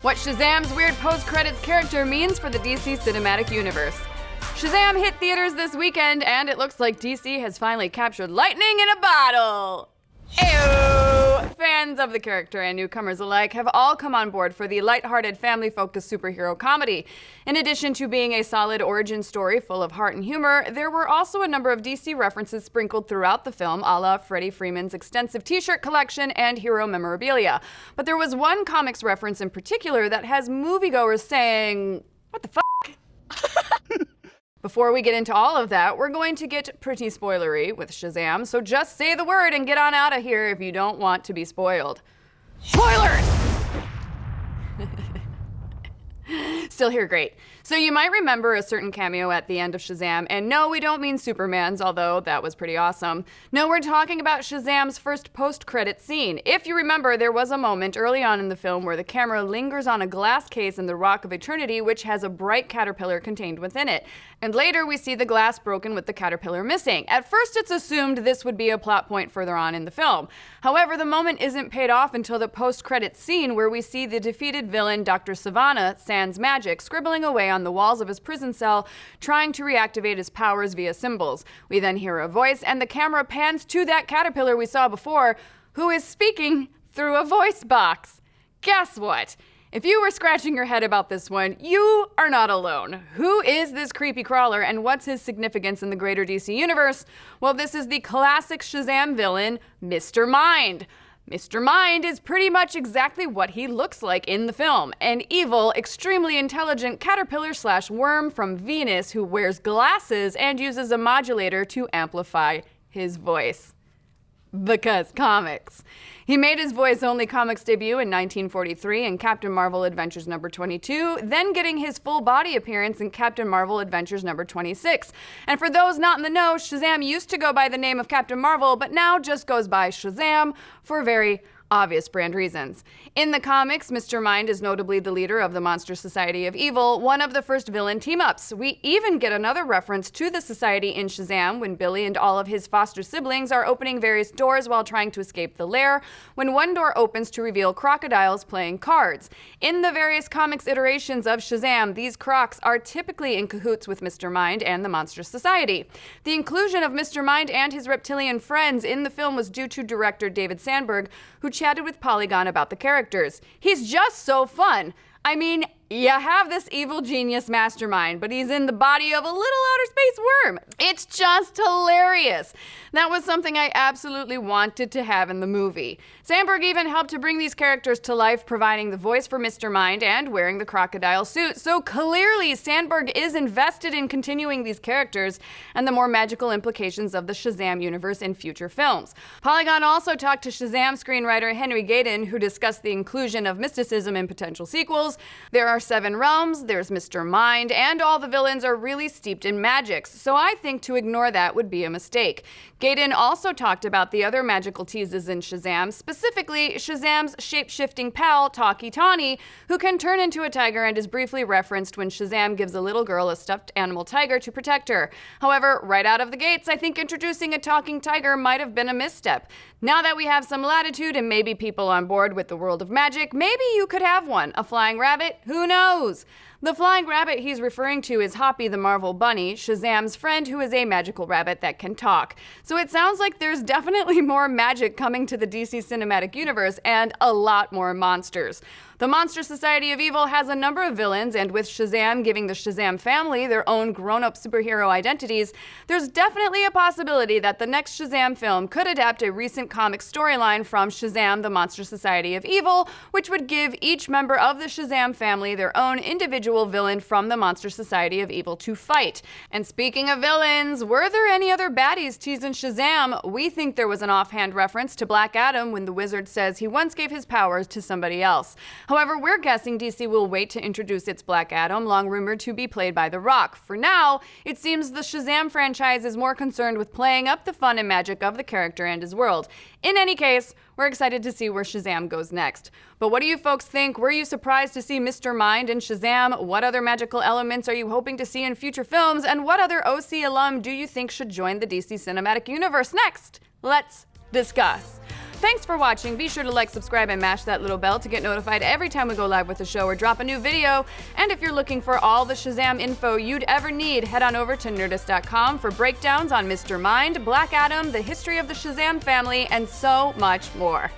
what Shazam's weird post-credits character means for the DC Cinematic Universe. Shazam hit theaters this weekend, and it looks like DC has finally captured lightning in a bottle. Ew! Fans of the character and newcomers alike have all come on board for the lighthearted, family-focused superhero comedy. In addition to being a solid origin story full of heart and humor, there were also a number of DC references sprinkled throughout the film, a la Freddie Freeman's extensive t-shirt collection and hero memorabilia. But there was one comics reference in particular that has moviegoers saying, "What the fuck?" Before we get into all of that, we're going to get pretty spoilery with Shazam, so just say the word and get on out of here if you don't want to be spoiled. Spoilers! Still here, great. So you might remember a certain cameo at the end of Shazam, and no, we don't mean Superman's, although that was pretty awesome. No, we're talking about Shazam's first post-credit scene. If you remember, there was a moment early on in the film where the camera lingers on a glass case in the Rock of Eternity, which has a bright caterpillar contained within it. And later we see the glass broken with the caterpillar missing. At first it's assumed this would be a plot point further on in the film. However, the moment isn't paid off until the post-credit scene where we see the defeated villain Dr. Sivana, sans magic, scribbling away on the walls of his prison cell, trying to reactivate his powers via symbols. We then hear a voice, and the camera pans to that caterpillar we saw before, who is speaking through a voice box. Guess what? If you were scratching your head about this one, you are not alone. Who is this creepy crawler, and what's his significance in the greater DC universe? Well, this is the classic Shazam villain, Mr. Mind. Mr. Mind is pretty much exactly what he looks like in the film. An evil, extremely intelligent caterpillar/worm from Venus who wears glasses and uses a modulator to amplify his voice. Because comics. He made his voice-only comics debut in 1943 in Captain Marvel Adventures number 22, then getting his full-body appearance in Captain Marvel Adventures number 26. And for those not in the know, Shazam used to go by the name of Captain Marvel, but now just goes by Shazam for very obvious brand reasons. In the comics, Mr. Mind is notably the leader of the Monster Society of Evil, one of the first villain team-ups. We even get another reference to the society in Shazam when Billy and all of his foster siblings are opening various doors while trying to escape the lair, when one door opens to reveal crocodiles playing cards. In the various comics iterations of Shazam, these crocs are typically in cahoots with Mr. Mind and the Monster Society. The inclusion of Mr. Mind and his reptilian friends in the film was due to director David Sandberg, who chatted with Polygon about the characters. He's just so fun. I mean, you have this evil genius mastermind, but he's in the body of a little outer space worm. It's just hilarious. That was something I absolutely wanted to have in the movie. Sandberg even helped to bring these characters to life, providing the voice for Mr. Mind and wearing the crocodile suit. So clearly, Sandberg is invested in continuing these characters and the more magical implications of the Shazam universe in future films. Polygon also talked to Shazam screenwriter Henry Gayden, who discussed the inclusion of mysticism in potential sequels. There are 7 realms, there's Mr. Mind, and all the villains are really steeped in magics, so I think to ignore that would be a mistake. Gayden also talked about the other magical teases in Shazam, specifically Shazam's shape-shifting pal, Talkie Tawny, who can turn into a tiger and is briefly referenced when Shazam gives a little girl a stuffed animal tiger to protect her. However, right out of the gates, I think introducing a talking tiger might have been a misstep. Now that we have some latitude and maybe people on board with the world of magic, maybe you could have one. A flying rabbit? Who knows? The flying rabbit he's referring to is Hoppy the Marvel Bunny, Shazam's friend who is a magical rabbit that can talk. So it sounds like there's definitely more magic coming to the DC Cinematic Universe and a lot more monsters. The Monster Society of Evil has a number of villains, and with Shazam giving the Shazam family their own grown-up superhero identities, there's definitely a possibility that the next Shazam film could adapt a recent comic storyline from Shazam, the Monster Society of Evil, which would give each member of the Shazam family their own individual villain from the Monster Society of Evil to fight. And speaking of villains, were there any other baddies teased in Shazam? We think there was an offhand reference to Black Adam when the wizard says he once gave his powers to somebody else. However, we're guessing DC will wait to introduce its Black Adam, long rumored to be played by The Rock. For now, it seems the Shazam franchise is more concerned with playing up the fun and magic of the character and his world. In any case, we're excited to see where Shazam goes next. But what do you folks think? Were you surprised to see Mr. Mind in Shazam? What other magical elements are you hoping to see in future films? And what other OC alum do you think should join the DC Cinematic Universe next? Let's discuss. Thanks for watching. Be sure to like, subscribe, and mash that little bell to get notified every time we go live with the show or drop a new video. And if you're looking for all the Shazam info you'd ever need, head on over to Nerdist.com for breakdowns on Mr. Mind, Black Adam, the history of the Shazam family, and so much more.